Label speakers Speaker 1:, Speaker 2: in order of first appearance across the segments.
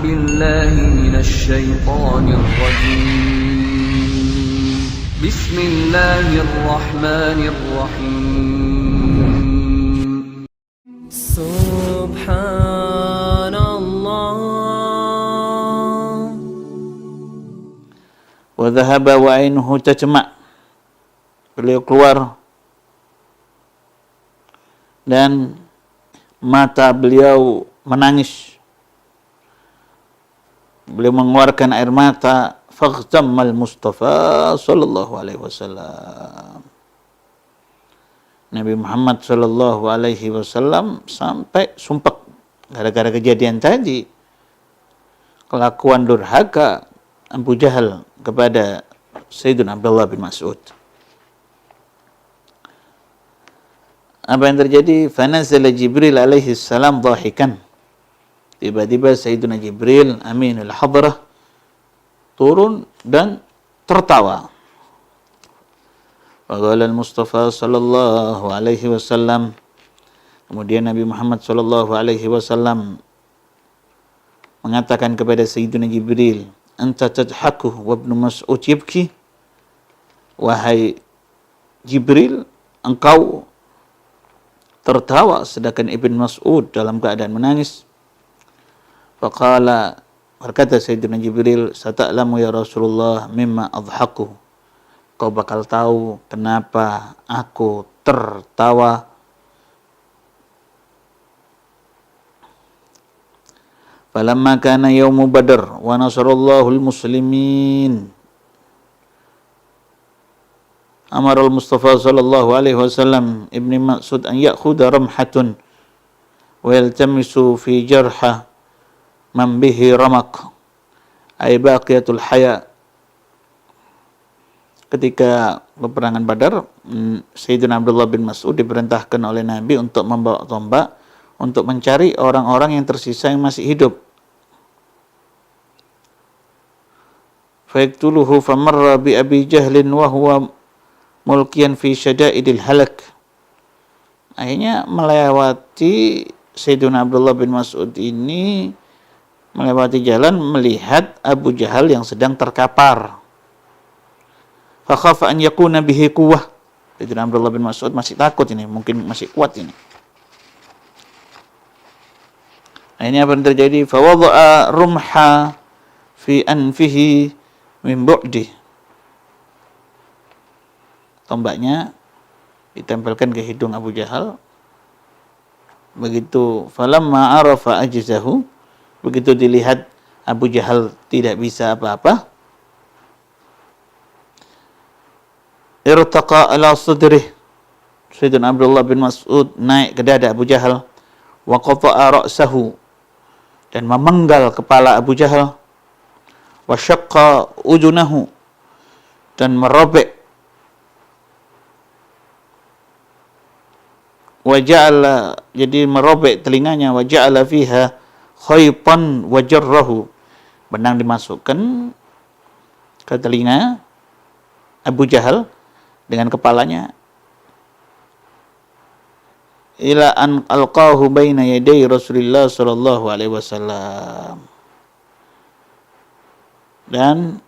Speaker 1: بالله من الشيطان الرجيم بسم الله الرحمن الرحيم سبحان الله
Speaker 2: وذهب وعينه تجمع. Beliau keluar dan mata beliau menangis. Beliau mengeluarkan air mata. Faghtammal Mustafa sallallahu alaihi wasallam. Nabi Muhammad sallallahu alaihi wasallam sampai sumpek gara-gara kejadian tadi. Kelakuan durhaka Abu Jahal kepada Sayyidina Abdullah bin Mas'ud. Apa yang terjadi? Fanazala Jibril alaihi salam dhahikan. Tiba-tiba Sayyidina Jibril Aminul Hadrah turun dan tertawa. Faqala al-Mustafa sallallahu alaihi wasallam. Kemudian Nabi Muhammad sallallahu alaihi wasallam mengatakan kepada Sayyidina Jibril, "Anta tadhaku wa Ibnu Mas'ud yabki." Wahai Jibril, engkau tertawa sedangkan Ibn Mas'ud dalam keadaan menangis. Faqala, berkata Sayyidina Jibril, "Sata'lamu ya Rasulullah mimma adhaku." Kau bakal tahu kenapa aku tertawa. Falamma kana yaumu Badr wa nasarallahu al-muslimin. Amar al-Mustafa sallallahu alaihi wasallam Ibn Mas'ud an ya'khudha ramhatun wa yaltamisu fi jarha man bihi ramaq ay baqiyatul haya. Ketika peperangan Badar, Sayyidina Abdullah bin Mas'ud diperintahkan oleh Nabi untuk membawa tombak untuk mencari orang-orang yang tersisa yang masih hidup. Fayaqtuluhu famarra bi Abi Jahlin wa huwa mulkian fi syada'idil halak. Akhirnya melewati Sayyidina Abdullah bin Mas'ud ini melewati jalan melihat Abu Jahal yang sedang terkapar. Fa khafa an yakuna bihi quwwah. Sayyidina Abdullah bin Mas'ud masih takut ini, mungkin masih kuat ini. Akhirnya apa yang terjadi? Fa wada'a rumha fi anfihi min bu'di. Tombaknya ditempelkan ke hidung Abu Jahal. Begitu falamma arafa ajzahu, begitu dilihat Abu Jahal tidak bisa apa-apa, irtaqa ala sadrih. Sayyidina Abdullah bin Mas'ud naik ke dada Abu Jahal, wa qata'a ra'sahu, dan memenggal kepala Abu Jahal, wa syaqqa udunahu, dan merobek, wa ja'ala, jadi merobek telinganya, wa ja'ala fiha khaytan wa jarrahu, benang dimasukkan ke telinga Abu Jahal dengan kepalanya, ila an alqahu baina yaday Rasulullah sallallahu alaihi wasallam, dan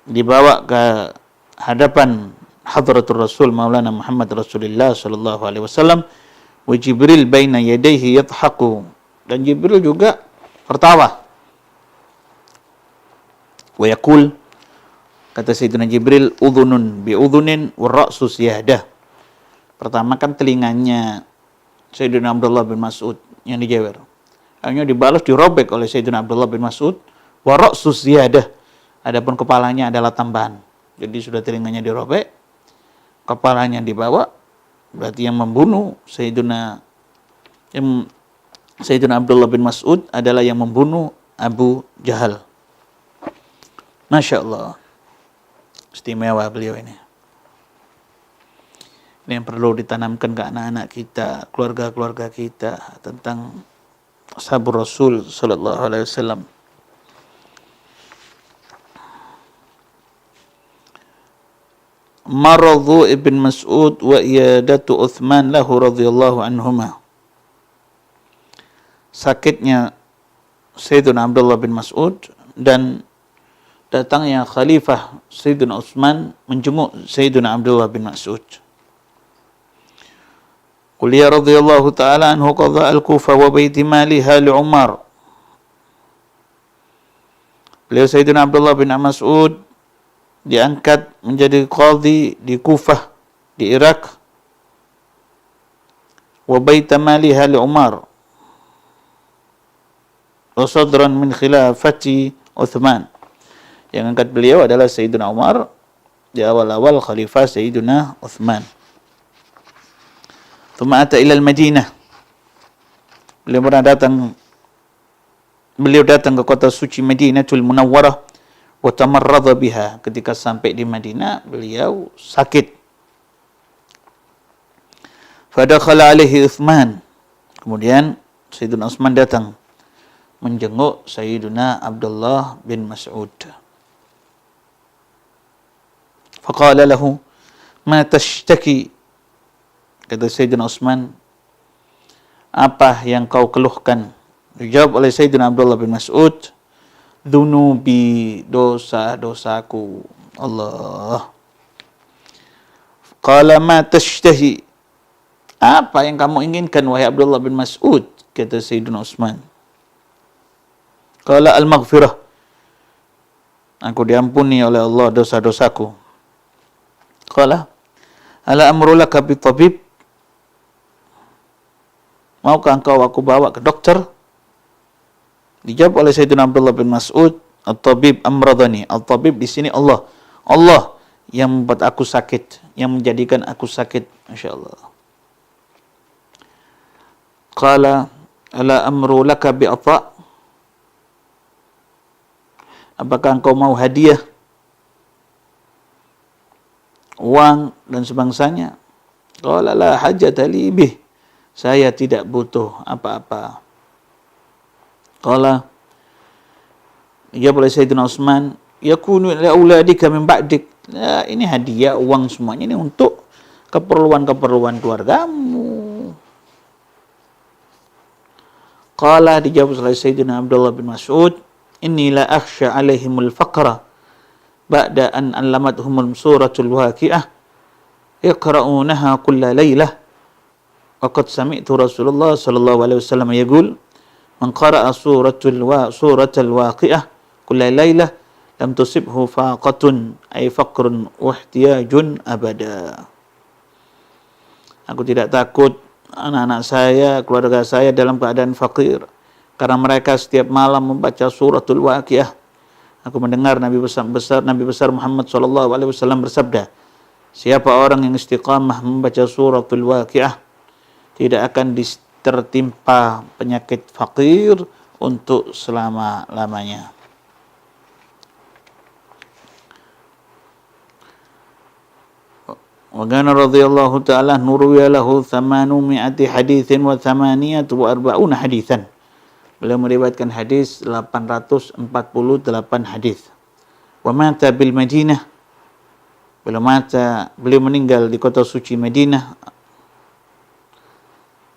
Speaker 2: dibawa ke hadapan hadratul Rasul Maulana Muhammad Rasulullah sallallahu alaihi wasallam. Wa Jibril baina yadayhi yadhaku, dan Jibril juga tertawa. Wa yaqul, kata Sayyidina Jibril, udhunun bi udhunin wa ra'su siyadah. Pertama kan telinganya Sayyidina Abdullah bin Mas'ud yang dijewer, akhirnya dibalas dirobek oleh Sayyidina Abdullah bin Mas'ud, wa ra'su siyadah, adapun kepalanya adalah tambahan. Jadi sudah telinganya dirobek, kepalanya dibawa, berarti yang membunuh Sayyidina Abdullah bin Mas'ud adalah yang membunuh Abu Jahal. Masya Allah, istimewa beliau ini. Ini yang perlu ditanamkan ke anak-anak kita, keluarga-keluarga kita, tentang sahabat Rasul sallallahu alaihi wasallam. Maradhu Ibn Mas'ud wa iyadatu Uthman lahu radhiyallahu anhuma. Sakitnya Sayyidina Abdullah bin Mas'ud dan datangnya Khalifah Sayyidina Utsman menjenguk Sayyidina Abdullah bin Mas'ud. Kuliah radhiyallahu ta'ala anhu qadha al-Kufah wa baiti maliha li Umar. Beliau Sayyidina Abdullah bin Mas'ud diangkat menjadi qadhi di Kufah di Irak. Wa baita maliha li Umar. Wa sadran min khilafati Uthman. Yang angkat beliau adalah Sayyidina Umar di awal-awal khalifah Sayyidina Uthman. Thumma ata ila al-Madinah. Beliau datang ke kota suci Madinatul Munawwarah wa tamarradha biha. Ketika sampai di Madinah, beliau sakit. Fadakhala alaihi Uthman. Kemudian Sayyidina Uthman datang menjenguk Sayyidina Abdullah bin Mas'ud. Faqala lahu, "Ma tashtaki?" Kata Sayyidina Utsman, "Apa yang kau keluhkan?" Dijawab oleh Sayyidina Abdullah bin Mas'ud, "Dhunubi, dosa-dosaku." Allah. Qala ma tashtahi? Apa yang kamu inginkan wahai Abdullah bin Mas'ud? Kata Sayyidina Utsman. Qala al-maghfirah. Aku diampuni oleh Allah dosa-dosaku. Qala ala amru laka bi tabib? Maukah engkau aku bawa ke dokter? Dijawab oleh Sayyidina Abdullah bin Mas'ud, "At-tabib amradani." At-tabib di sini Allah. Allah yang membuat aku sakit, yang menjadikan aku sakit. Masyaallah. Qala ala amru laka bi ata? Apakah engkau mau hadiah? Uang dan sebangsanya? Qala la hajata li bih. Saya tidak butuh apa-apa. Qala, ia boleh Sayyidina Utsman, yakunu li auladika min ba'dik. Ya, ini hadiah, uang semuanya ini untuk keperluan-keperluan keluargamu. Qala, dijawab oleh Sayyidina Abdullah bin Mas'ud, inni la akhsha alaihimul faqra ba'da an allamathumul suratul waqi'ah yaqra'unaha kulla laylah. Waqad sami'tu Rasulullah sallallahu alaihi wasallam yaqul, man qara'a suratul waqi'ah kulla laylah lam tusibhu faqatun ay faqrun wa ihtiyajun abada. Aku tidak takut anak-anak saya, keluarga saya dalam keadaan fakir karena mereka setiap malam membaca suratul waqi'ah. Aku mendengar Nabi besar Muhammad sallallahu alaihi wasallam bersabda, siapa orang yang istiqamah membaca suratul waqi'ah tidak akan tertimpa penyakit fakir untuk selama-lamanya. Wa kana radhiyallahu ta'ala nuruya lahu 800 haditsin wa 48 haditsan. Beliau meriwayatkan hadis 848 hadis. Wa mata bil Madinah. Beliau meninggal di kota suci Madinah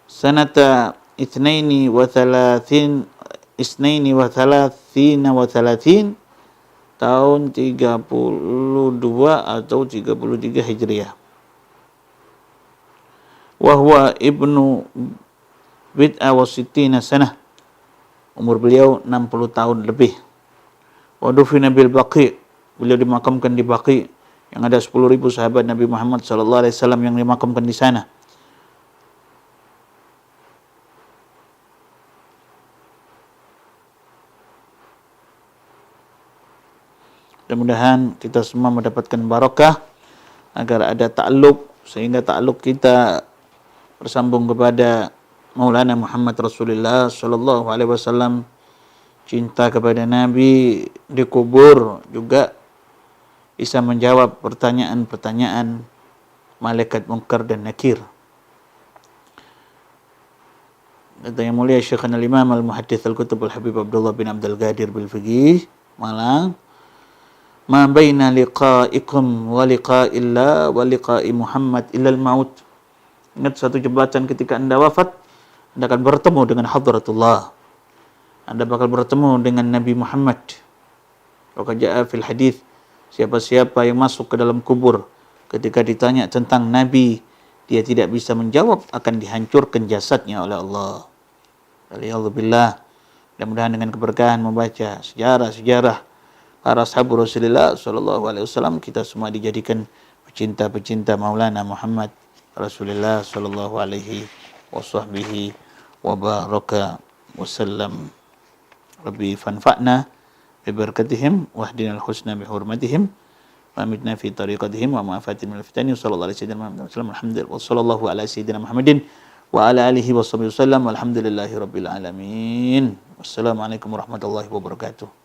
Speaker 2: sanata 32 tahun 32 atau 33 Hijriah. Wa huwa ibnu bid'a wa sittina sanah. Umur beliau 60 tahun lebih. Wa dufina bil Baqi'. Beliau dimakamkan di Baqi' yang ada 10.000 sahabat Nabi Muhammad sallallahu alaihi wasallam yang dimakamkan di sana. Mudah-mudahan kita semua mendapatkan barakah agar ada ta'alluq sehingga ta'alluq kita bersambung kepada Maulana Muhammad Rasulullah sallallahu alaihi wasallam, cinta kepada Nabi, dikubur juga bisa menjawab pertanyaan-pertanyaan malaikat munkar dan nakir. Kata yang mulia Syekhana al-Imam al-Muhaddits al-Kutub al-Habib Abdullah bin Abdul Qadir bil-Fiqih Malang, ma baina liqa'ikum wa liqa'illah wa liqa'i Muhammad illal maut. Ingat satu jembatan ketika Anda wafat, Anda akan bertemu dengan hadratullah. Anda bakal bertemu dengan Nabi Muhammad. Waqad jaa fil hadis, siapa-siapa yang masuk ke dalam kubur ketika ditanya tentang Nabi, dia tidak bisa menjawab, akan dihancurkan jasadnya oleh Allah. Waliyadzubillah. Mudah-mudahan dengan keberkahan membaca sejarah-sejarah para sahabat Rasulullah sallallahu alaihi wasallam, kita semua dijadikan pecinta-pecinta Maulana Muhammad Rasulullah sallallahu alaihi wasahbihi wa baraka wasallam. Rabbi fanfa'na bi barakatihim wahdinal husna bi hurmatihim wa amitna fi tariqatihim wa ma'afatin minal fitani. Sallallahu alaihi wasallam alhamdulillah wa sallallahu ala sayyidina Muhammadin wa ala alihi wa sahbihi wasallam walhamdulillahi rabbil alamin. Wassalamualaikum warahmatullahi wabarakatuh.